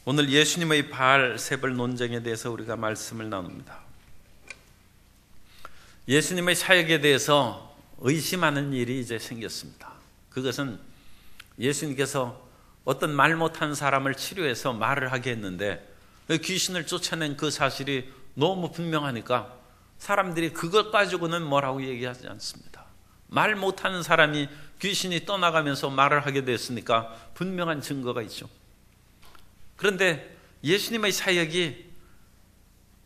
오늘 예수님의 바알세불 논쟁에 대해서 우리가 말씀을 나눕니다. 예수님의 사역에 대해서 의심하는 일이 이제 생겼습니다. 그것은 예수님께서 어떤 말 못하는 사람을 치료해서 말을 하게 했는데 귀신을 쫓아낸 그 사실이 너무 분명하니까 사람들이 그것 가지고는 뭐라고 얘기하지 않습니다. 말 못하는 사람이 귀신이 떠나가면서 말을 하게 됐으니까 분명한 증거가 있죠. 그런데 예수님의 사역이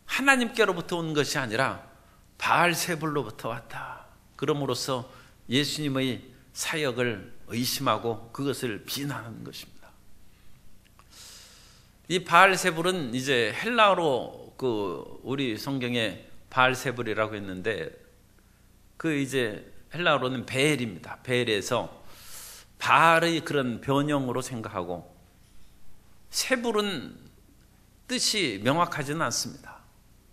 하나님께로부터 온 것이 아니라 바알세불로부터 왔다. 그럼으로써 예수님의 사역을 의심하고 그것을 비난하는 것입니다. 이 바알세불은 이제 헬라어로 우리 성경에 바알세불이라고 했는데 그 이제 헬라어로는 베엘입니다. 베엘에서 바알의 그런 변형으로 생각하고 세불은 뜻이 명확하지는 않습니다.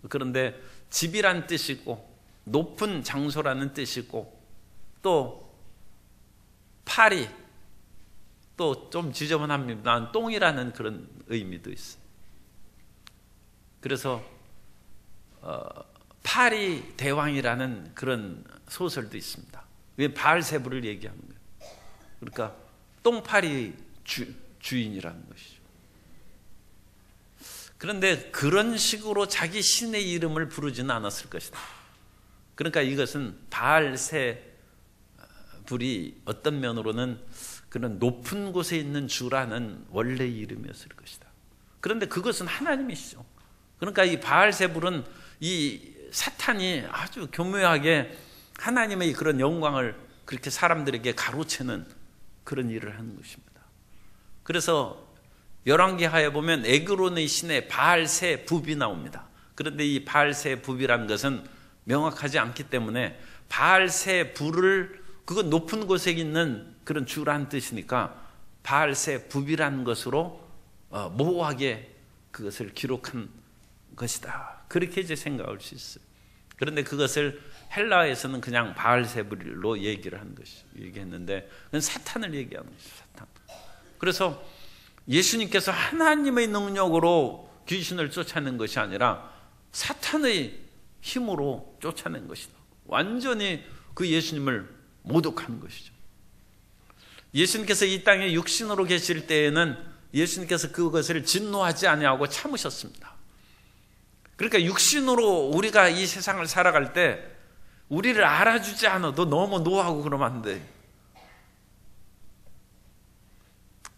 그런데 집이란 뜻이 있고 높은 장소라는 뜻이 있고 또 파리 또 좀 지저분합니다. 똥이라는 그런 의미도 있어요. 그래서 파리 대왕이라는 그런 소설도 있습니다. 왜 바알세불을 얘기하는 거예요? 그러니까 똥파리 주인이라는 것이죠. 그런데 그런 식으로 자기 신의 이름을 부르지는 않았을 것이다. 그러니까 이것은 바알세불이 어떤 면으로는 그런 높은 곳에 있는 주라는 원래 이름이었을 것이다. 그런데 그것은 하나님이시죠. 그러니까 이 바알세불은 이 사탄이 아주 교묘하게 하나님의 그런 영광을 그렇게 사람들에게 가로채는 그런 일을 하는 것입니다. 그래서 열왕기하에 보면 에그론의 신의 바알세붑이 나옵니다. 그런데 이 바알세붑이라는 것은 명확하지 않기 때문에 바알세불을 그건 높은 곳에 있는 그런 주라는 뜻이니까 바알세붑이라는 것으로 모호하게 그것을 기록한 것이다. 그렇게 이제 생각할 수 있어요. 그런데 그것을 헬라에서는 그냥 바알세불로 얘기를 하는 것이죠. 얘기했는데 그건 사탄을 얘기하는 것이죠. 사탄. 그래서 예수님께서 하나님의 능력으로 귀신을 쫓아낸 것이 아니라 사탄의 힘으로 쫓아낸 것이다. 완전히 그 예수님을 모독하는 것이죠. 예수님께서 이 땅에 육신으로 계실 때에는 예수님께서 그것을 진노하지 아니하고 참으셨습니다. 그러니까 육신으로 우리가 이 세상을 살아갈 때 우리를 알아주지 않아도 너무 노하고 그러면 안 돼.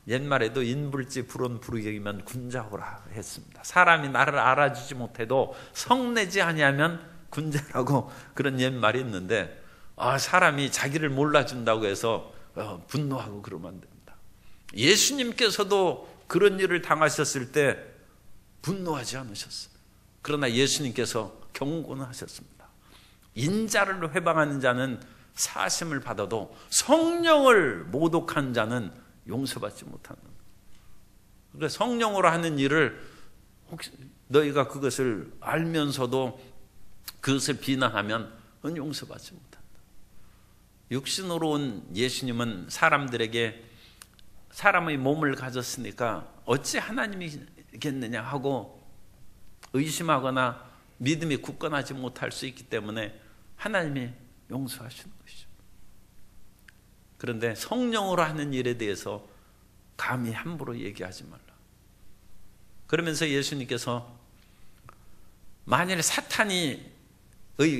옛말에도 인불지 불온 불경이면 군자호라 했습니다. 사람이 나를 알아주지 못해도 성내지 아니하면 군자라고 그런 옛말이 있는데 사람이 자기를 몰라준다고 해서 분노하고 그러면 안 됩니다. 예수님께서도 그런 일을 당하셨을 때 분노하지 않으셨어요. 그러나 예수님께서 경고는 하셨습니다. 인자를 회방하는 자는 사심을 받아도 성령을 모독한 자는 용서받지 못하는. 그러니까 성령으로 하는 일을 혹시 너희가 그것을 알면서도 그것을 비난하면 그건 용서받지 못한다. 육신으로 온 예수님은 사람들에게 사람의 몸을 가졌으니까 어찌 하나님이겠느냐 하고 의심하거나 믿음이 굳건하지 못할 수 있기 때문에 하나님이 용서하시는 것이죠. 그런데 성령으로 하는 일에 대해서 감히 함부로 얘기하지 말라. 그러면서 예수님께서 만일 사탄의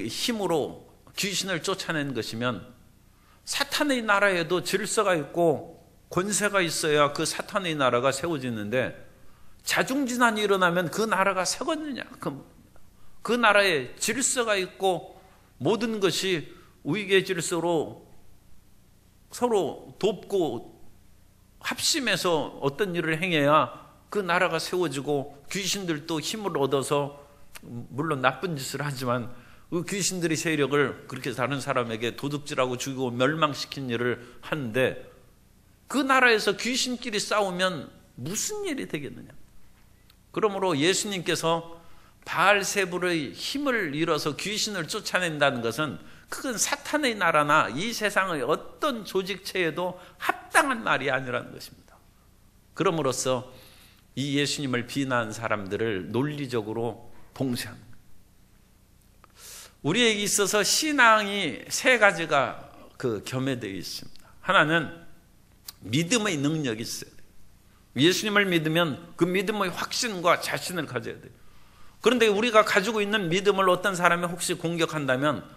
힘으로 귀신을 쫓아낸 것이면 사탄의 나라에도 질서가 있고 권세가 있어야 그 사탄의 나라가 세워지는데 자중진환이 일어나면 그 나라가 세웠느냐? 그 나라에 질서가 있고 모든 것이 우익의 질서로 서로 돕고 합심해서 어떤 일을 행해야 그 나라가 세워지고 귀신들도 힘을 얻어서 물론 나쁜 짓을 하지만 그 귀신들의 세력을 그렇게 다른 사람에게 도둑질하고 죽이고 멸망시킨 일을 하는데 그 나라에서 귀신끼리 싸우면 무슨 일이 되겠느냐. 그러므로 예수님께서 바알세불의 힘을 잃어서 귀신을 쫓아낸다는 것은 그건 사탄의 나라나 이 세상의 어떤 조직체에도 합당한 말이 아니라는 것입니다. 그럼으로써 이 예수님을 비난한 사람들을 논리적으로 봉쇄하는 거예요. 우리에게 있어서 신앙이 세 가지가 겸해되어 있습니다. 하나는 믿음의 능력이 있어요. 예수님을 믿으면 그 믿음의 확신과 자신을 가져야 돼요. 그런데 우리가 가지고 있는 믿음을 어떤 사람이 혹시 공격한다면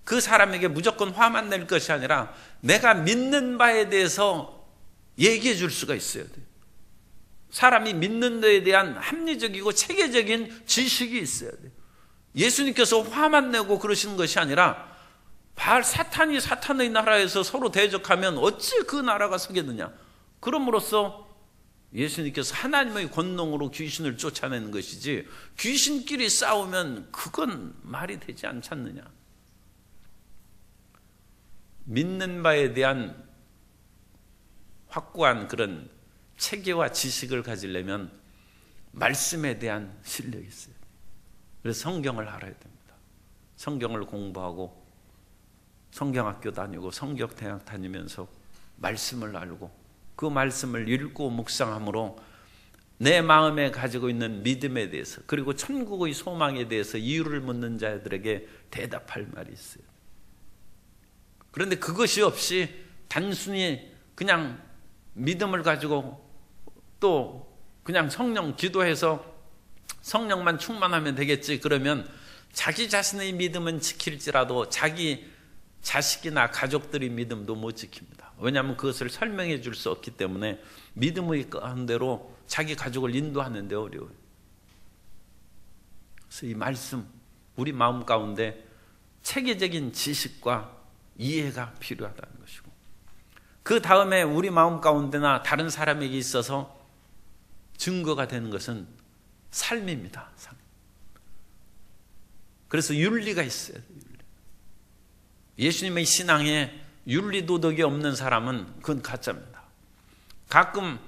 그 사람에게 무조건 화만 낼 것이 아니라 내가 믿는 바에 대해서 얘기해 줄 수가 있어야 돼요. 사람이 믿는 데에 대한 합리적이고 체계적인 지식이 있어야 돼요. 예수님께서 화만 내고 그러시는 것이 아니라 사탄이 사탄의 나라에서 서로 대적하면 어찌 그 나라가 서겠느냐. 그럼으로써 예수님께서 하나님의 권능으로 귀신을 쫓아내는 것이지 귀신끼리 싸우면 그건 말이 되지 않지 않느냐. 믿는 바에 대한 확고한 그런 체계와 지식을 가지려면 말씀에 대한 실력이 있어요. 그래서 성경을 알아야 됩니다. 성경을 공부하고 성경학교 다니고 성경대학 다니면서 말씀을 알고 그 말씀을 읽고 묵상함으로 내 마음에 가지고 있는 믿음에 대해서 그리고 천국의 소망에 대해서 이유를 묻는 자들에게 대답할 말이 있어요. 그런데 그것이 없이 단순히 그냥 믿음을 가지고 또 그냥 성령 기도해서 성령만 충만하면 되겠지 그러면 자기 자신의 믿음은 지킬지라도 자기 자식이나 가족들의 믿음도 못 지킵니다. 왜냐하면 그것을 설명해 줄 수 없기 때문에 믿음의 가운데로 자기 가족을 인도하는 데 어려워요. 그래서 이 말씀 우리 마음 가운데 체계적인 지식과 이해가 필요하다는 것이고 그 다음에 우리 마음 가운데나 다른 사람에게 있어서 증거가 되는 것은 삶입니다. 삶. 그래서 윤리가 있어야 돼요. 예수님의 신앙에 윤리 도덕이 없는 사람은 그건 가짜입니다. 가끔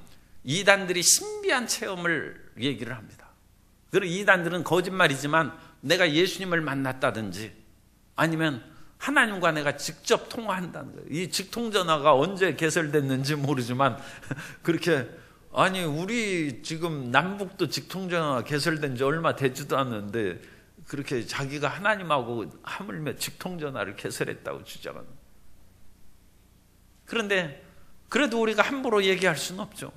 이단들이 신비한 체험을 얘기를 합니다. 그리고 이단들은 거짓말이지만 내가 예수님을 만났다든지 아니면 하나님과 내가 직접 통화한다는 거예요. 이 직통전화가 언제 개설됐는지 모르지만 그렇게 아니 우리 지금 남북도 직통전화가 개설된 지 얼마 되지도 않는데 그렇게 자기가 하나님하고 하물며 직통전화를 개설했다고 주장하는. 그런데 그래도 우리가 함부로 얘기할 수는 없죠.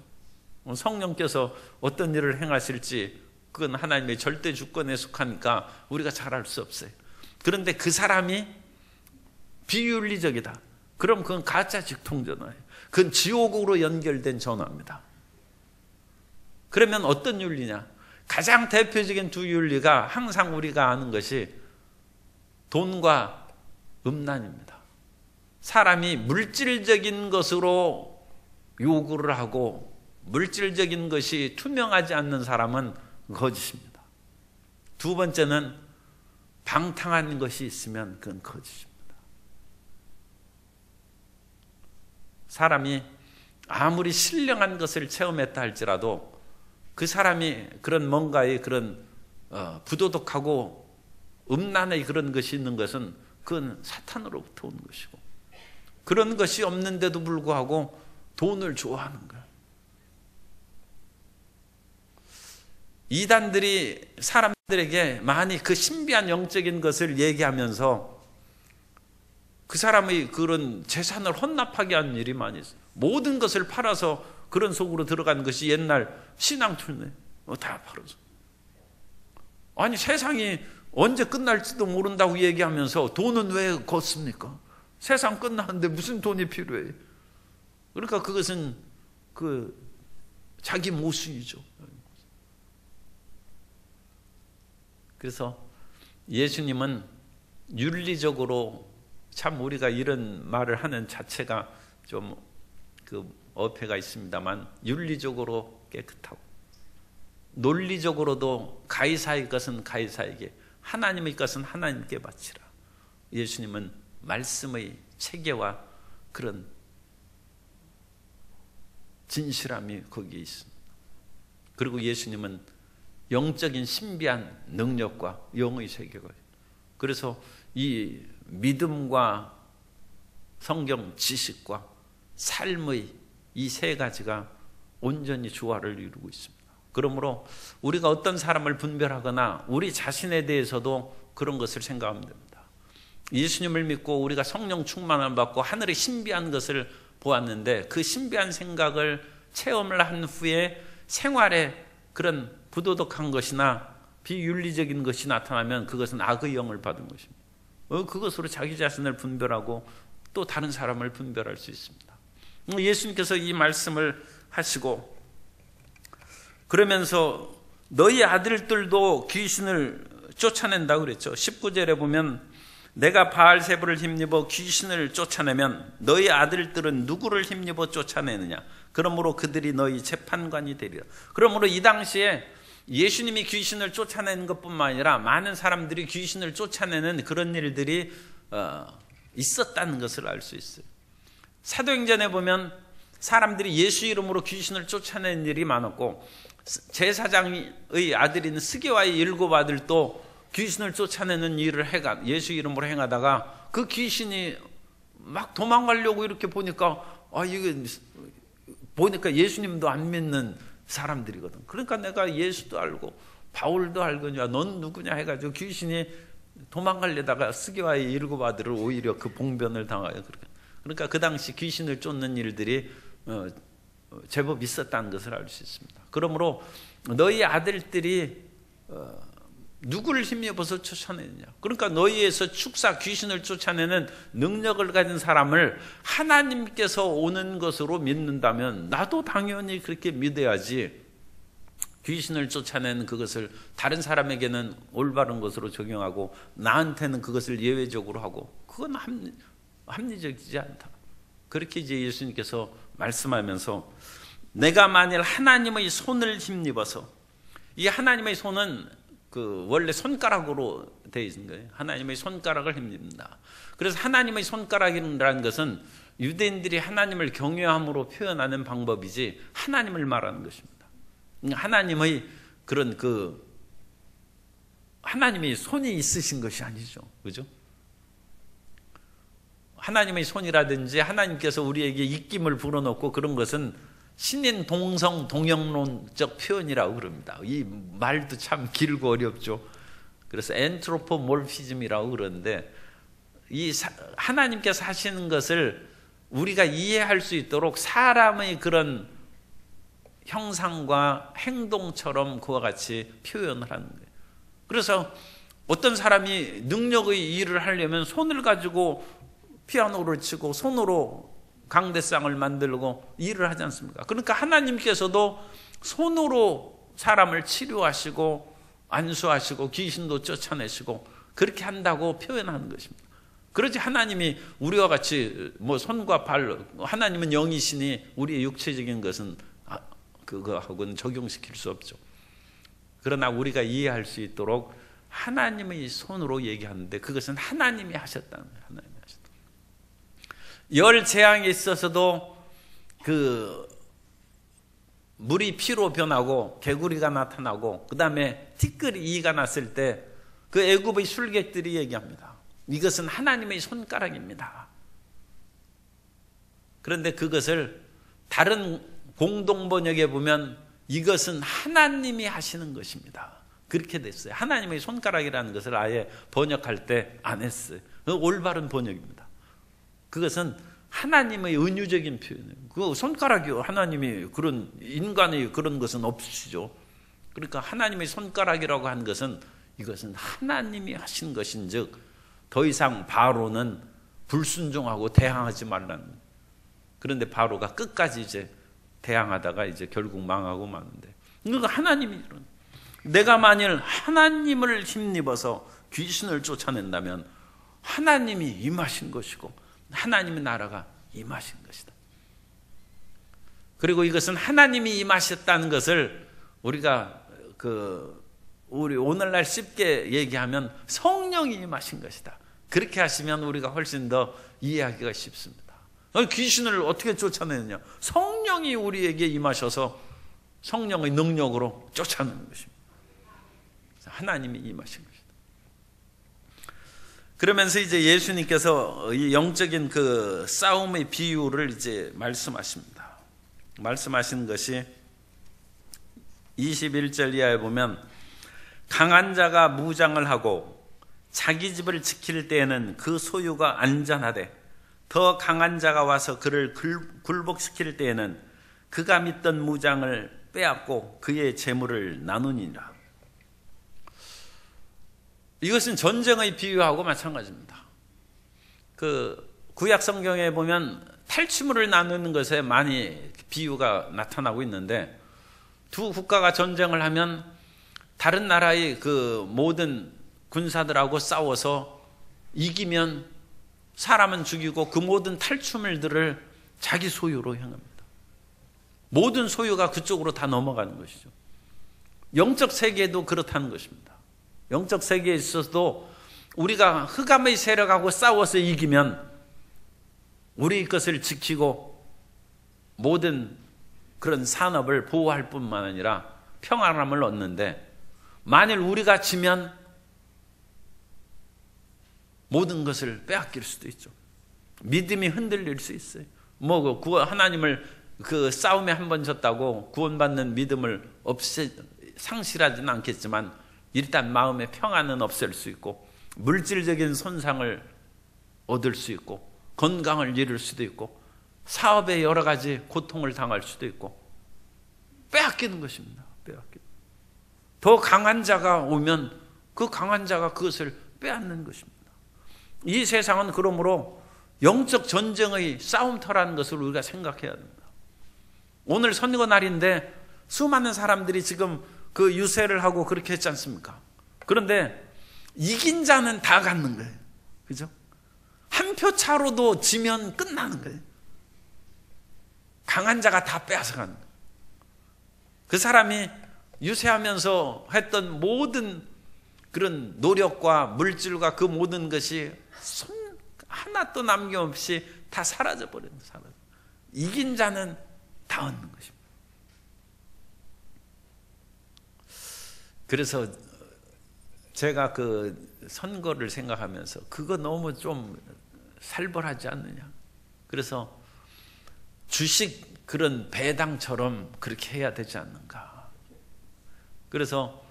성령께서 어떤 일을 행하실지 그건 하나님의 절대 주권에 속하니까 우리가 잘 알 수 없어요. 그런데 그 사람이 비윤리적이다. 그럼 그건 가짜 직통전화예요. 그건 지옥으로 연결된 전화입니다. 그러면 어떤 윤리냐? 가장 대표적인 두 윤리가 항상 우리가 아는 것이 돈과 음란입니다. 사람이 물질적인 것으로 요구를 하고 물질적인 것이 투명하지 않는 사람은 거짓입니다. 두 번째는 방탕한 것이 있으면 그건 거짓입니다. 사람이 아무리 신령한 것을 체험했다 할지라도 그 사람이 그런 뭔가의 그런 부도덕하고 음란의 그런 것이 있는 것은 그건 사탄으로부터 온 것이고 그런 것이 없는데도 불구하고 돈을 좋아하는 거예요. 이단들이 사람들에게 많이 그 신비한 영적인 것을 얘기하면서 그 사람의 그런 재산을 헌납하게 하는 일이 많이 있어요. 모든 것을 팔아서 그런 속으로 들어간 것이 옛날 신앙촌에 다 팔아서. 아니 세상이 언제 끝날지도 모른다고 얘기하면서 돈은 왜 걷습니까? 세상 끝나는데 무슨 돈이 필요해? 그러니까 그것은 그 자기 모순이죠. 그래서 예수님은 윤리적으로 참 우리가 이런 말을 하는 자체가 좀 그 어폐가 있습니다만 윤리적으로 깨끗하고 논리적으로도 가이사의 것은 가이사에게 하나님의 것은 하나님께 바치라. 예수님은 말씀의 체계와 그런 진실함이 거기에 있습니다. 그리고 예수님은 영적인 신비한 능력과 영의 세계가 그래서 이 믿음과 성경 지식과 삶의 이 세 가지가 온전히 조화를 이루고 있습니다. 그러므로 우리가 어떤 사람을 분별하거나 우리 자신에 대해서도 그런 것을 생각하면 됩니다. 예수님을 믿고 우리가 성령 충만을 받고 하늘의 신비한 것을 보았는데 그 신비한 생각을 체험을 한 후에 생활에 그런 부도덕한 것이나 비윤리적인 것이 나타나면 그것은 악의 영을 받은 것입니다. 그것으로 자기 자신을 분별하고 또 다른 사람을 분별할 수 있습니다. 예수님께서 이 말씀을 하시고 그러면서 너희 아들들도 귀신을 쫓아낸다고 그랬죠. 19절에 보면 내가 바알세불을 힘입어 귀신을 쫓아내면 너희 아들들은 누구를 힘입어 쫓아내느냐? 그러므로 그들이 너희 재판관이 되리라. 그러므로 이 당시에 예수님이 귀신을 쫓아내는 것뿐만 아니라 많은 사람들이 귀신을 쫓아내는 그런 일들이 있었다는 것을 알 수 있어요. 사도행전에 보면 사람들이 예수 이름으로 귀신을 쫓아내는 일이 많았고 제사장의 아들인 스게와의 7 아들도 귀신을 쫓아내는 일을 예수 이름으로 행하다가 그 귀신이 막 도망가려고 이렇게 보니까 이게 보니까 예수님도 안 믿는 사람들이거든. 그러니까 내가 예수도 알고 바울도 알거냐 넌 누구냐 해가지고 귀신이 도망가려다가 스게와의 7 아들을 오히려 그 봉변을 당하여 그러니까 그 당시 귀신을 쫓는 일들이 제법 있었다는 것을 알 수 있습니다. 그러므로 너희 아들들이 누구를 힘입어서 쫓아내느냐? 그러니까 너희에서 축사 귀신을 쫓아내는 능력을 가진 사람을 하나님께서 오는 것으로 믿는다면 나도 당연히 그렇게 믿어야지. 귀신을 쫓아내는 그것을 다른 사람에게는 올바른 것으로 적용하고 나한테는 그것을 예외적으로 하고 그건 합리적이지 않다. 그렇게 이제 예수님께서 말씀하면서 내가 만일 하나님의 손을 힘입어서, 이 하나님의 손은 그 원래 손가락으로 되어 있는 거예요. 하나님의 손가락을 힘입니다. 그래서 하나님의 손가락이라는 것은 유대인들이 하나님을 경외함으로 표현하는 방법이지 하나님을 말하는 것입니다. 하나님의 그런 하나님의 손이 있으신 것이 아니죠. 그죠? 하나님의 손이라든지 하나님께서 우리에게 입김을 불어넣고 그런 것은 신인 동성 동형론적 표현이라고 그럽니다. 이 말도 참 길고 어렵죠. 그래서 엔트로포몰피즘이라고 그러는데 이 하나님께서 하시는 것을 우리가 이해할 수 있도록 사람의 그런 형상과 행동처럼 그와 같이 표현을 하는 거예요. 그래서 어떤 사람이 능력의 일을 하려면 손을 가지고 피아노를 치고 손으로 강대상을 만들고 일을 하지 않습니까? 그러니까 하나님께서도 손으로 사람을 치료하시고 안수하시고 귀신도 쫓아내시고 그렇게 한다고 표현하는 것입니다. 그러지 하나님이 우리와 같이 뭐 손과 발, 하나님은 영이시니 우리의 육체적인 것은 그거하고는 적용시킬 수 없죠. 그러나 우리가 이해할 수 있도록 하나님의 손으로 얘기하는데 그것은 하나님이 하셨다는 거예요. 하나님이 하셨다. 열 재앙에 있어서도 그 물이 피로 변하고 개구리가 나타나고 그 다음에 티끌이 이가 났을 때 그 애굽의 술객들이 얘기합니다. 이것은 하나님의 손가락입니다. 그런데 그것을 다른 공동번역에 보면 이것은 하나님이 하시는 것입니다. 그렇게 됐어요. 하나님의 손가락이라는 것을 아예 번역할 때 안 했어요. 올바른 번역입니다. 그것은 하나님의 은유적인 표현이에요. 그 손가락이요. 하나님이 그런 인간의 그런 것은 없으시죠. 그러니까 하나님의 손가락이라고 한 것은 이것은 하나님이 하신 것인즉 더 이상 바로는 불순종하고 대항하지 말라는. 그런데 바로가 끝까지 이제 대항하다가 이제 결국 망하고 마는데. 그러니까 하나님이 이런. 내가 만일 하나님을 힘입어서 귀신을 쫓아낸다면 하나님이 임하신 것이고 하나님의 나라가 임하신 것이다. 그리고 이것은 하나님이 임하셨다는 것을 우리가 우리 오늘날 쉽게 얘기하면 성령이 임하신 것이다. 그렇게 하시면 우리가 훨씬 더 이해하기가 쉽습니다. 귀신을 어떻게 쫓아내느냐? 성령이 우리에게 임하셔서 성령의 능력으로 쫓아내는 것입니다. 하나님이 임하신 것이다. 그러면서 이제 예수님께서 이 영적인 그 싸움의 비유를 이제 말씀하십니다. 말씀하신 것이 21절 이하에 보면 강한 자가 무장을 하고 자기 집을 지킬 때에는 그 소유가 안전하되 더 강한 자가 와서 그를 굴복시킬 때에는 그가 믿던 무장을 빼앗고 그의 재물을 나누니라. 이것은 전쟁의 비유하고 마찬가지입니다. 그 구약 성경에 보면 탈취물을 나누는 것에 많이 비유가 나타나고 있는데, 두 국가가 전쟁을 하면 다른 나라의 그 모든 군사들하고 싸워서 이기면 사람은 죽이고 그 모든 탈취물들을 자기 소유로 향합니다. 모든 소유가 그쪽으로 다 넘어가는 것이죠. 영적 세계도 그렇다는 것입니다. 영적 세계에 있어서도 우리가 흑암의 세력하고 싸워서 이기면 우리 것을 지키고 모든 그런 산업을 보호할 뿐만 아니라 평안함을 얻는데, 만일 우리가 지면 모든 것을 빼앗길 수도 있죠. 믿음이 흔들릴 수 있어요. 하나님을 그 싸움에 한 번 졌다고 구원받는 믿음을 상실하지는 않겠지만 일단 마음의 평안은 없앨 수 있고, 물질적인 손상을 얻을 수 있고, 건강을 잃을 수도 있고, 사업에 여러 가지 고통을 당할 수도 있고, 빼앗기는 것입니다. 더 강한 자가 오면 그 강한 자가 그것을 빼앗는 것입니다. 이 세상은 그러므로 영적 전쟁의 싸움터라는 것을 우리가 생각해야 됩니다. 오늘 선거 날인데 수많은 사람들이 지금 그 유세를 하고 그렇게 했지 않습니까? 그런데 이긴 자는 다 갖는 거예요. 그죠? 한 표 차로도 지면 끝나는 거예요. 강한 자가 다 빼앗아가는 거예요. 그 사람이 유세하면서 했던 모든 그런 노력과 물질과 그 모든 것이 손 하나도 남김없이 다 사라져버리는 사람. 이긴 자는 다 얻는 것입니다. 그래서 제가 그 선거를 생각하면서 그거 너무 좀 살벌하지 않느냐. 그래서 주식 그런 배당처럼 그렇게 해야 되지 않는가. 그래서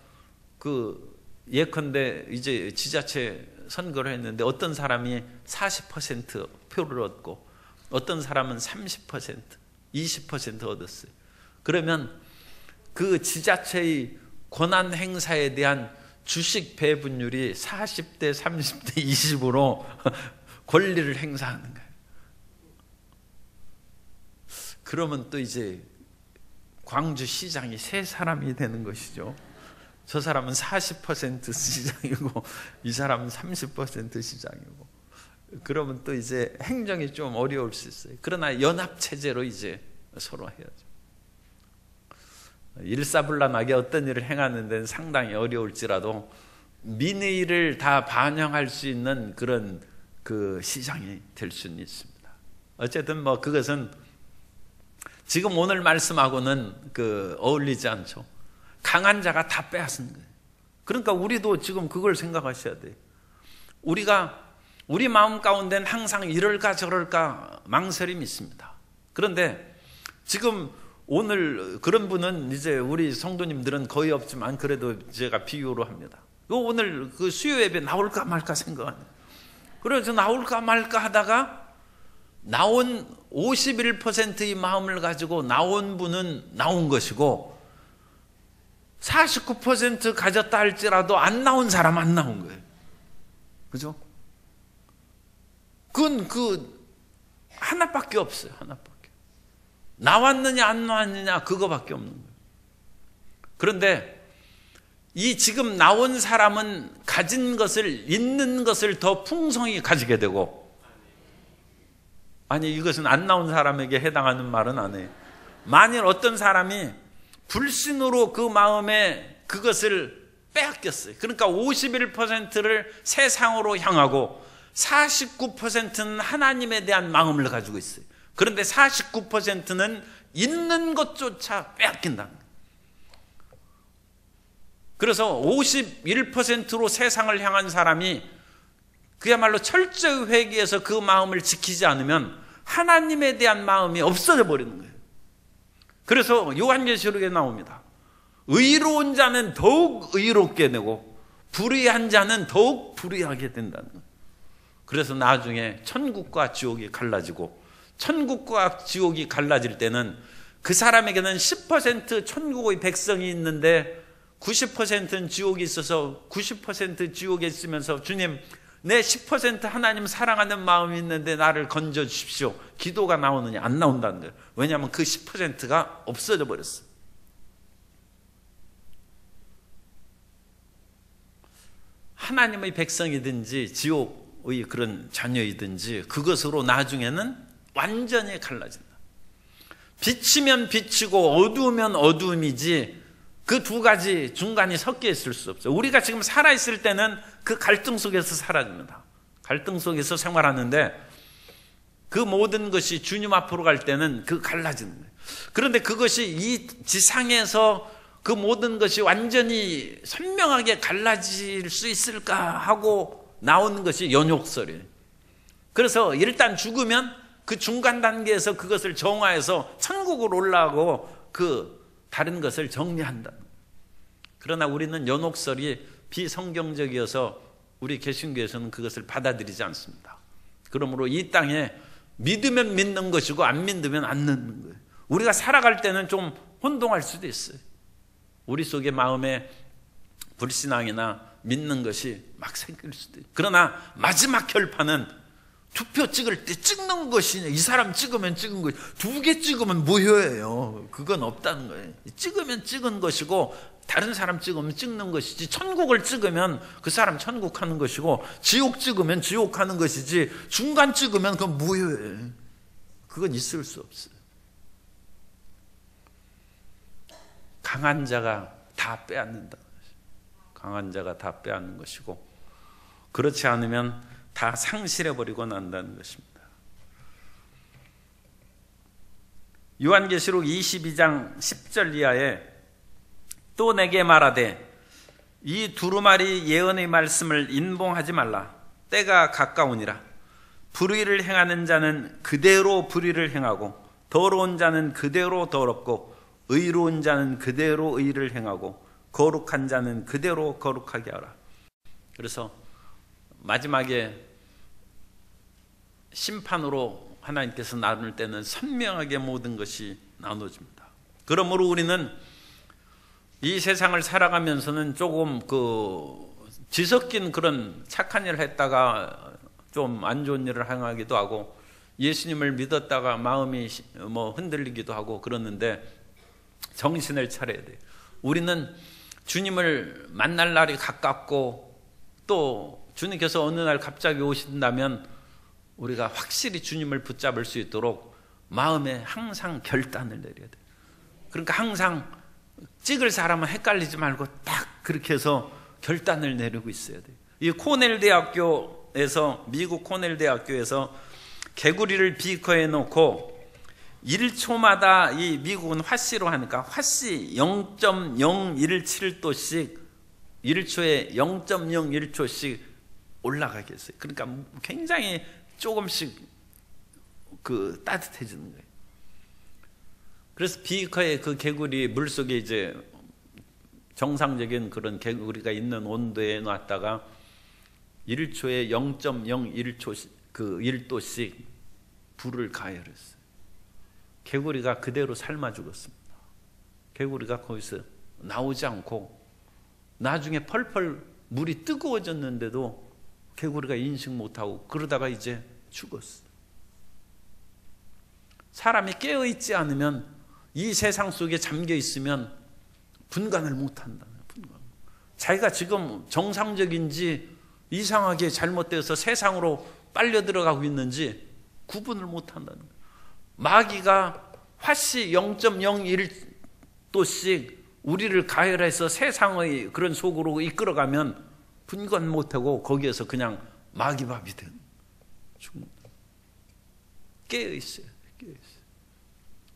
그 예컨대 이제 지자체 선거를 했는데 어떤 사람이 40% 표를 얻고 어떤 사람은 30%, 20% 얻었어요. 그러면 그 지자체의 권한 행사에 대한 주식 배분율이 40대 30대 20으로 권리를 행사하는 거예요. 그러면 또 이제 광주 시장이 세 사람이 되는 것이죠. 저 사람은 40% 시장이고 이 사람은 30% 시장이고, 그러면 또 이제 행정이 좀 어려울 수 있어요. 그러나 연합체제로 이제 서로 해야죠. 일사불란하게 어떤 일을 행하는 데는 상당히 어려울지라도 민의를 다 반영할 수 있는 그런 그 시장이 될 수는 있습니다. 어쨌든 뭐 그것은 지금 오늘 말씀하고는 그 어울리지 않죠. 강한 자가 다 빼앗은 거예요. 그러니까 우리도 지금 그걸 생각하셔야 돼요. 우리 마음 가운데는 항상 이럴까 저럴까 망설임이 있습니다. 그런데 지금 오늘 그런 분은 이제 우리 성도님들은 거의 없지만 그래도 제가 비유로 합니다. 오늘 그 수요 예배 나올까 말까 생각하네요. 그래서 나올까 말까 하다가 나온 51%의 마음을 가지고 나온 분은 나온 것이고 49% 가졌다 할지라도 안 나온 사람 안 나온 거예요. 그죠? 그건 하나밖에 없어요. 하나밖에. 나왔느냐 안 나왔느냐 그거밖에 없는 거예요. 그런데 이 지금 나온 사람은 가진 것을, 있는 것을 더 풍성히 가지게 되고, 아니 이것은 안 나온 사람에게 해당하는 말은 아니에요. 만일 어떤 사람이 불신으로 그 마음에 그것을 빼앗겼어요. 그러니까 51%를 세상으로 향하고 49%는 하나님에 대한 마음을 가지고 있어요. 그런데 49%는 있는 것조차 빼앗긴다는 거예요. 그래서 51%로 세상을 향한 사람이 그야말로 철저히 회개해서 그 마음을 지키지 않으면 하나님에 대한 마음이 없어져 버리는 거예요. 그래서 요한계시록에 나옵니다. 의로운 자는 더욱 의롭게 되고 불의한 자는 더욱 불의하게 된다는 거예요. 그래서 나중에 천국과 지옥이 갈라지고, 천국과 지옥이 갈라질 때는 그 사람에게는 10% 천국의 백성이 있는데 90%는 지옥이 있어서 90% 지옥에 있으면서 주님, 내 10% 하나님 사랑하는 마음이 있는데 나를 건져 주십시오, 기도가 나오느냐? 안 나온다는 거예요. 왜냐하면 그 10%가 없어져 버렸어요. 하나님의 백성이든지 지옥의 그런 자녀이든지 그것으로 나중에는 완전히 갈라진다. 빛이면 빛이고 어두우면 어두움이지 그 두 가지 중간이 섞여 있을 수 없어요. 우리가 지금 살아있을 때는 그 갈등 속에서 살아집니다. 갈등 속에서 생활하는데 그 모든 것이 주님 앞으로 갈 때는 그 갈라지는 거예요. 그런데 그것이 이 지상에서 그 모든 것이 완전히 선명하게 갈라질 수 있을까 하고 나오는 것이 연욕설이에요. 그래서 일단 죽으면 그 중간 단계에서 그것을 정화해서 천국으로 올라가고 그 다른 것을 정리한다. 그러나 우리는 연옥설이 비성경적이어서 우리 개신교에서는 그것을 받아들이지 않습니다. 그러므로 이 땅에 믿으면 믿는 것이고 안 믿으면 안 믿는 거예요. 우리가 살아갈 때는 좀 혼동할 수도 있어요. 우리 속에 마음에 불신앙이나 믿는 것이 막 생길 수도 있어요. 그러나 마지막 결판은 투표 찍을 때 찍는 것이냐, 이 사람 찍으면 찍은 것이, 두 개 찍으면 무효예요. 그건 없다는 거예요. 찍으면 찍은 것이고 다른 사람 찍으면 찍는 것이지, 천국을 찍으면 그 사람 천국 하는 것이고 지옥 찍으면 지옥 하는 것이지, 중간 찍으면 그건 무효예요. 그건 있을 수 없어요. 강한 자가 다 빼앗는다. 강한 자가 다 빼앗는 것이고, 그렇지 않으면 다 상실해버리고 난다는 것입니다. 요한계시록 22장 10절 이하에 또 내게 말하되 이 두루마리 예언의 말씀을 인봉하지 말라. 때가 가까우니라. 불의를 행하는 자는 그대로 불의를 행하고 더러운 자는 그대로 더럽고 의로운 자는 그대로 의를 행하고 거룩한 자는 그대로 거룩하게 하라. 그래서 마지막에 심판으로 하나님께서 나눌 때는 선명하게 모든 것이 나눠집니다. 그러므로 우리는 이 세상을 살아가면서는 조금 뒤섞인 그런 착한 일을 했다가 좀 안 좋은 일을 행하기도 하고, 예수님을 믿었다가 마음이 흔들리기도 하고 그러는데 정신을 차려야 돼요. 우리는 주님을 만날 날이 가깝고 또 주님께서 어느 날 갑자기 오신다면 우리가 확실히 주님을 붙잡을 수 있도록 마음에 항상 결단을 내려야 돼요. 그러니까 항상 찍을 사람은 헷갈리지 말고 딱 그렇게 해서 결단을 내리고 있어야 돼요. 이 코넬 대학교에서, 미국 코넬 대학교에서 개구리를 비커에 놓고 1초마다, 이 미국은 화씨로 하니까 화씨 0.017도씩 1초에 0.01초씩 올라가게 했어요. 그러니까 굉장히 조금씩 따뜻해지는 거예요. 그래서 비커에 그 개구리 물속에 이제 정상적인 그런 개구리가 있는 온도에 놨다가 1초에 0.01초씩 1도씩 불을 가열했어요. 개구리가 그대로 삶아 죽었습니다. 개구리가 거기서 나오지 않고 나중에 펄펄 물이 뜨거워졌는데도 개구리가 인식 못하고 그러다가 이제 죽었어요. 사람이 깨어있지 않으면, 이 세상 속에 잠겨 있으면 분간을 못한다. 자기가 지금 정상적인지 이상하게 잘못되어서 세상으로 빨려 들어가고 있는지 구분을 못한다는 거예요. 마귀가 화씨 0.01도씩 우리를 가열해서 세상의 그런 속으로 이끌어가면 분간 못하고 거기에서 그냥 마귀밥이 되는 죽는. 깨어있어요.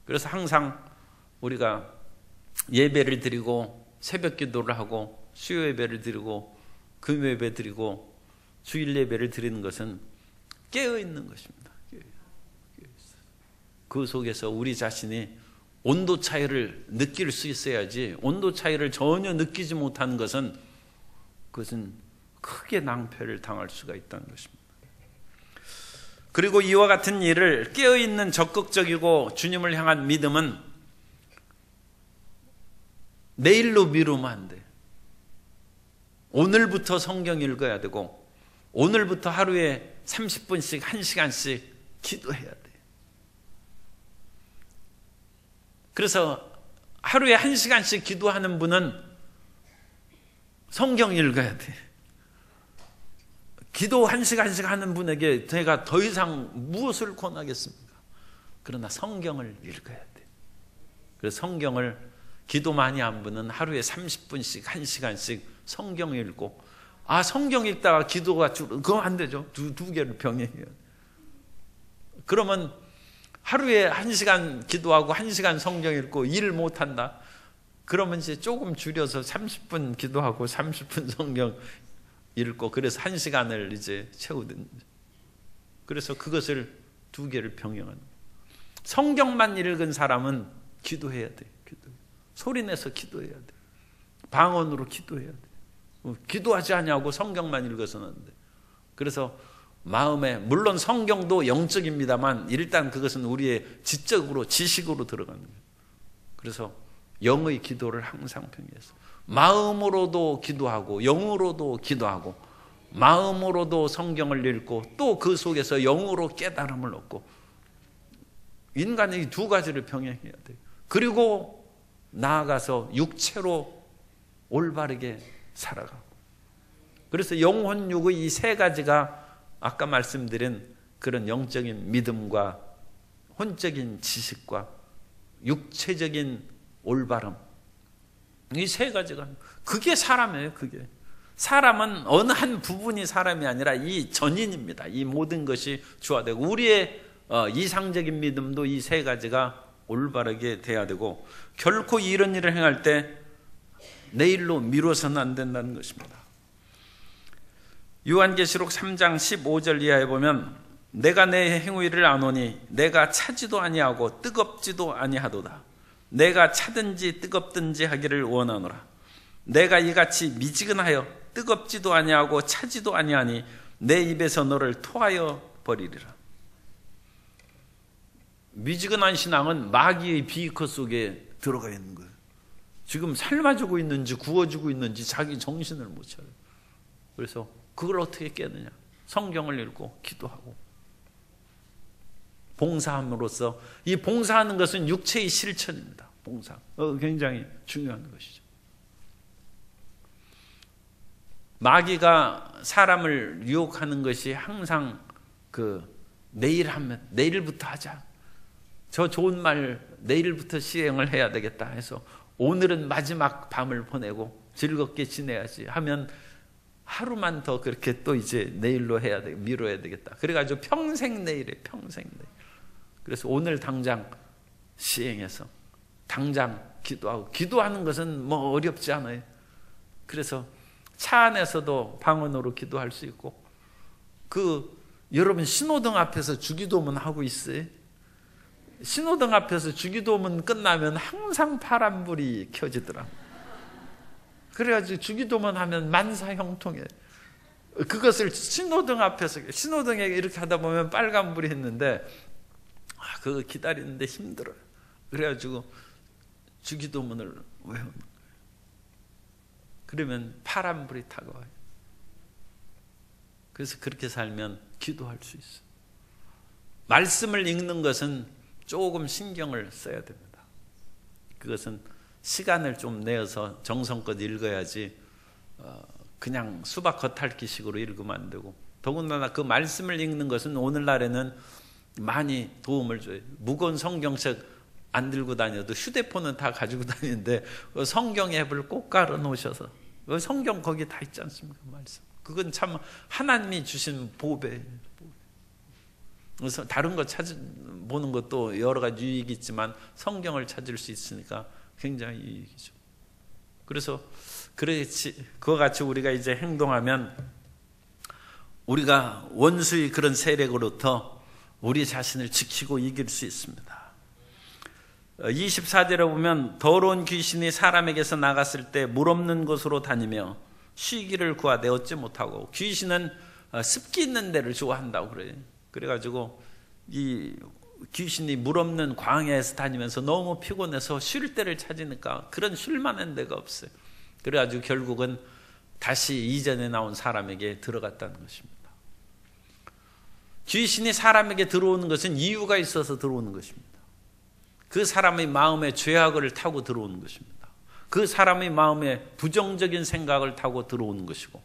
그래서 항상 우리가 예배를 드리고 새벽 기도를 하고 수요 예배를 드리고 금요 예배 드리고 주일 예배를 드리는 것은 깨어있는 것입니다. 그 속에서 우리 자신이 온도 차이를 느낄 수 있어야지, 온도 차이를 전혀 느끼지 못하는 것은 그것은 크게 낭패를 당할 수가 있다는 것입니다. 그리고 이와 같은 일을 깨어있는 적극적이고 주님을 향한 믿음은 내일로 미루면 안 돼. 오늘부터 성경 읽어야 되고, 오늘부터 하루에 30분씩 1시간씩 기도해야 돼. 그래서 하루에 1시간씩 기도하는 분은 성경 읽어야 돼. 기도 1시간씩 하는 분에게 제가 더 이상 무엇을 권하겠습니까? 그러나 성경을 읽어야 돼. 그래서 성경을 기도 많이 한 분은 하루에 30분씩 1시간씩 성경 읽고, 성경 읽다가 기도가 그건 안 되죠. 두 개를 병행해요. 그러면 하루에 1시간 기도하고 1시간 성경 읽고 일 못한다. 그러면 이제 조금 줄여서 30분 기도하고 30분 성경 읽고, 그래서 1시간을 이제 채우든지. 그래서 그것을 두 개를 병행하는. 성경만 읽은 사람은 기도해야 돼. 소리내서 기도해야 돼. 방언으로 기도해야 돼. 기도하지 않냐고 성경만 읽어서는 안 돼. 그래서 마음에, 물론 성경도 영적입니다만 일단 그것은 우리의 지적으로, 지식으로 들어가는 거예요. 그래서 영의 기도를 항상 병행해서 마음으로도 기도하고 영으로도 기도하고 마음으로도 성경을 읽고 또 그 속에서 영으로 깨달음을 얻고, 인간의 이 두 가지를 병행해야 돼요. 그리고 나아가서 육체로 올바르게 살아가고. 그래서 영혼육의 이 세 가지가 아까 말씀드린 그런 영적인 믿음과 혼적인 지식과 육체적인 올바름, 이 세 가지가, 그게 사람이에요. 그게 사람은 어느 한 부분이 사람이 아니라 이 전인입니다. 이 모든 것이 주화되고, 우리의 이상적인 믿음도 이 세 가지가 올바르게 돼야 되고, 결코 이런 일을 행할 때 내일로 미뤄서는 안 된다는 것입니다. 요한계시록 3장 15절 이하에 보면, 내가 내 행위를 아노니 내가 차지도 아니하고 뜨겁지도 아니하도다. 내가 차든지 뜨겁든지 하기를 원하노라. 내가 이같이 미지근하여 뜨겁지도 아니하고 차지도 아니하니 내 입에서 너를 토하여 버리리라. 미지근한 신앙은 마귀의 비커 속에 들어가 있는 거예요. 지금 삶아주고 있는지 구워주고 있는지 자기 정신을 못 차려요. 그래서 그걸 어떻게 깨느냐? 성경을 읽고 기도하고 봉사함으로써, 이 봉사하는 것은 육체의 실천입니다. 봉사, 굉장히 중요한 것이죠. 마귀가 사람을 유혹하는 것이 항상 내일 하면, 내일부터 하자, 저 좋은 말 내일부터 시행을 해야 되겠다 해서 오늘은 마지막 밤을 보내고 즐겁게 지내야지 하면 하루만 더 그렇게 또 이제 내일로 해야 돼, 미뤄야 되겠다. 그래가지고 평생 내일에, 평생 내일. 그래서 오늘 당장 시행해서 당장 기도하고, 기도하는 것은 뭐 어렵지 않아요. 그래서 차 안에서도 방언으로 기도할 수 있고, 여러분 신호등 앞에서 주기도문 하고 있어요? 신호등 앞에서 주기도문 끝나면 항상 파란불이 켜지더라. 그래가지고 주기도문 하면 만사형통해. 그것을 신호등 앞에서, 신호등에 이렇게 하다 보면 빨간불이 있는데 그거 기다리는데 힘들어요. 그래가지고 주기도문을 외우는 거예요. 그러면 파란불이 다가와요. 그래서 그렇게 살면 기도할 수 있어요. 말씀을 읽는 것은 조금 신경을 써야 됩니다. 그것은 시간을 좀 내어서 정성껏 읽어야지 그냥 수박 겉핥기식으로 읽으면 안 되고, 더군다나 그 말씀을 읽는 것은 오늘날에는 많이 도움을 줘요. 무거운 성경책 안 들고 다녀도 휴대폰은 다 가지고 다니는데 성경 앱을 꼭 깔아 놓으셔서, 성경 거기 다 있지 않습니까? 말씀. 그건 참 하나님이 주신 보배예요. 그래서 다른 거 찾아보는 것도 여러 가지 유익이 있지만 성경을 찾을 수 있으니까 굉장히 유익이죠. 그래서 그와 같이 우리가 이제 행동하면 우리가 원수의 그런 세력으로부터 우리 자신을 지키고 이길 수 있습니다. 24절에 보면 더러운 귀신이 사람에게서 나갔을 때 물 없는 곳으로 다니며 쉬기를 구하되 얻지 못하고, 귀신은 습기 있는 데를 좋아한다고 그래요. 그래가지고 이 귀신이 물 없는 광야에서 다니면서 너무 피곤해서 쉴 데를 찾으니까 그런 쉴 만한 데가 없어요. 그래가지고 결국은 다시 이전에 나온 사람에게 들어갔다는 것입니다. 귀신이 사람에게 들어오는 것은 이유가 있어서 들어오는 것입니다. 그 사람의 마음에 죄악을 타고 들어오는 것입니다. 그 사람의 마음에 부정적인 생각을 타고 들어오는 것이고,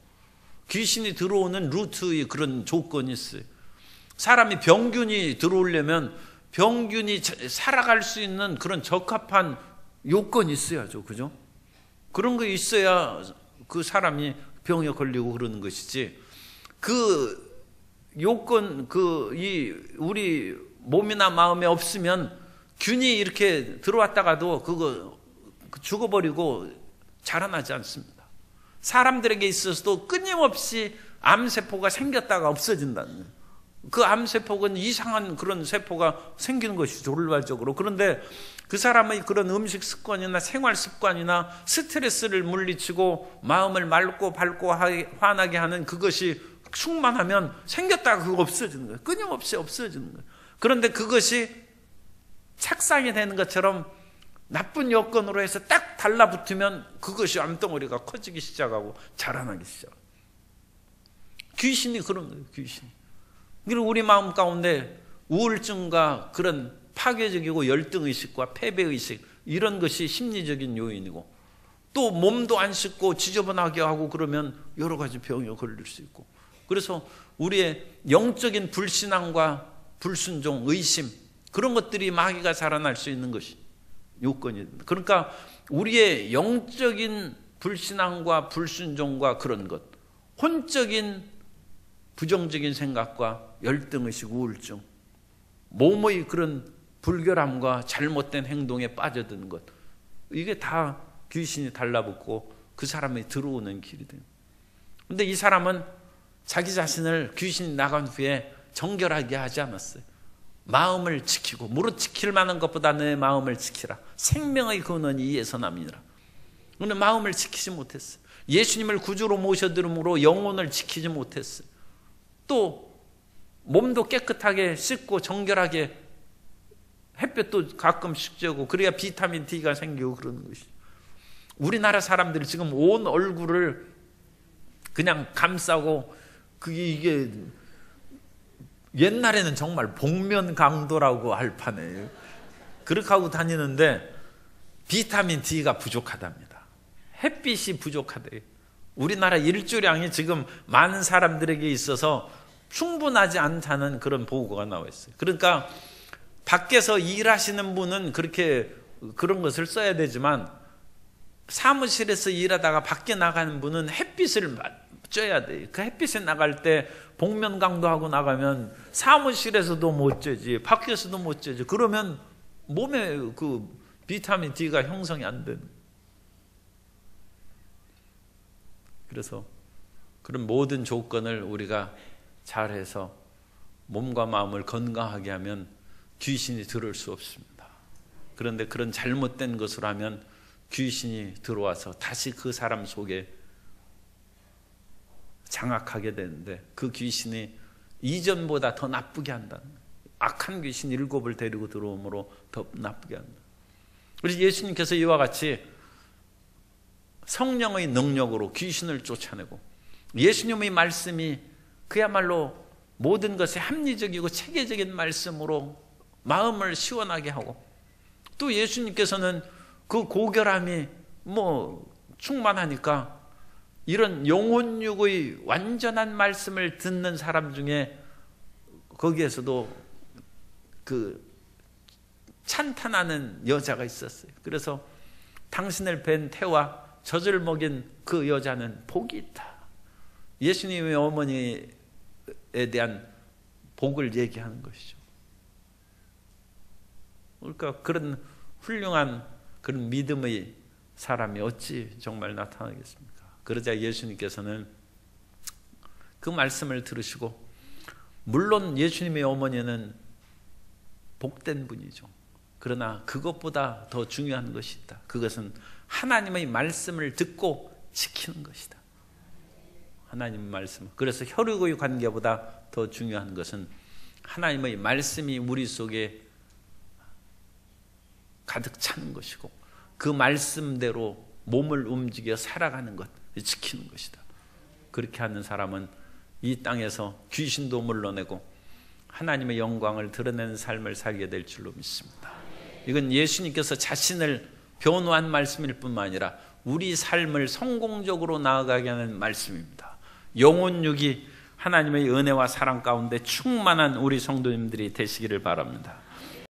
귀신이 들어오는 루트의 그런 조건이 있어요. 사람이 병균이 들어오려면 병균이 살아갈 수 있는 그런 적합한 요건이 있어야죠. 그죠? 그런 거 있어야 그 사람이 병에 걸리고 그러는 것이지, 그 요건, 우리 몸이나 마음에 없으면 균이 이렇게 들어왔다가도 그거 죽어버리고 자라나지 않습니다. 사람들에게 있어서도 끊임없이 암세포가 생겼다가 없어진다는 거예요. 그 암세포는 이상한 그런 세포가 생기는 것이죠, 돌발적으로. 그런데 그 사람의 그런 음식 습관이나 생활 습관이나 스트레스를 물리치고 마음을 맑고 밝고 환하게 하는 그것이 충만하면 생겼다가 그거 없어지는 거예요. 끊임없이 없어지는 거예요. 그런데 그것이 착상이 되는 것처럼 나쁜 여건으로 해서 딱 달라붙으면 그것이 암덩어리가 커지기 시작하고 자라나기 시작해요. 귀신이 그런 거예요, 귀신이. 그리고 우리 마음 가운데 우울증과 그런 파괴적이고 열등의식과 패배의식, 이런 것이 심리적인 요인이고, 또 몸도 안 씻고 지저분하게 하고 그러면 여러 가지 병에 걸릴 수 있고, 그래서 우리의 영적인 불신앙과 불순종, 의심, 그런 것들이 마귀가 자라날 수 있는 것이 요건입니다. 그러니까 우리의 영적인 불신앙과 불순종과 그런 것, 혼적인 부정적인 생각과 열등의식, 우울증, 몸의 그런 불결함과 잘못된 행동에 빠져드는 것, 이게 다 귀신이 달라붙고 그 사람이 들어오는 길이 돼요. 그런데 이 사람은 자기 자신을 귀신이 나간 후에 정결하게 하지 않았어요. 마음을 지키고, 무릇 지킬 만한 것보다 내 마음을 지키라. 생명의 근원이 이에서 남이니라. 그런데 마음을 지키지 못했어요. 예수님을 구주로 모셔들음으로 영혼을 지키지 못했어요. 또 몸도 깨끗하게 씻고 정결하게, 햇볕도 가끔씩 쬐고, 그래야 비타민 D가 생기고 그러는 것이죠. 우리나라 사람들이 지금 온 얼굴을 그냥 감싸고, 이게 옛날에는 정말 복면강도라고 할 판에 그렇게 하고 다니는데 비타민 D가 부족하답니다. 햇빛이 부족하대요. 우리나라 일조량이 지금 많은 사람들에게 있어서 충분하지 않다는 그런 보고가 나와 있어요. 그러니까 밖에서 일하시는 분은 그렇게 그런 것을 써야 되지만, 사무실에서 일하다가 밖에 나가는 분은 햇빛을 쬐야 돼요. 그 햇빛에 나갈 때 복면강도하고 나가면 사무실에서도 못 쬐지, 밖에서도 못 쬐지. 그러면 몸에 그 비타민 D가 형성이 안 되는. 그래서 그런 모든 조건을 우리가 잘해서 몸과 마음을 건강하게 하면 귀신이 들어올 수 없습니다. 그런데 그런 잘못된 것을 하면 귀신이 들어와서 다시 그 사람 속에 장악하게 되는데, 그 귀신이 이전보다 더 나쁘게 한다는 거예요. 악한 귀신 7을 데리고 들어오므로 더 나쁘게 한다. 그래서 예수님께서 이와 같이 성령의 능력으로 귀신을 쫓아내고, 예수님의 말씀이 그야말로 모든 것에 합리적이고 체계적인 말씀으로 마음을 시원하게 하고, 또 예수님께서는 그 고결함이 충만하니까 이런 영혼육의 완전한 말씀을 듣는 사람 중에 거기에서도 그 찬탄하는 여자가 있었어요. 그래서 당신을 뵌 태와 젖을 먹인 그 여자는 복이 있다. 예수님의 어머니에 대한 복을 얘기하는 것이죠. 그러니까 그런 훌륭한 그런 믿음의 사람이 어찌 정말 나타나겠습니까? 그러자 예수님께서는 그 말씀을 들으시고, 물론 예수님의 어머니는 복된 분이죠. 그러나 그것보다 더 중요한 것이 있다. 그것은 하나님의 말씀을 듣고 지키는 것이다. 하나님의 말씀. 그래서 혈육의 관계보다 더 중요한 것은 하나님의 말씀이 우리 속에 가득 차는 것이고 그 말씀대로 몸을 움직여 살아가는 것, 지키는 것이다. 그렇게 하는 사람은 이 땅에서 귀신도 물러내고 하나님의 영광을 드러내는 삶을 살게 될 줄로 믿습니다. 이건 예수님께서 자신을 변호한 말씀일 뿐만 아니라 우리 삶을 성공적으로 나아가게 하는 말씀입니다. 영혼육이 하나님의 은혜와 사랑 가운데 충만한 우리 성도님들이 되시기를 바랍니다.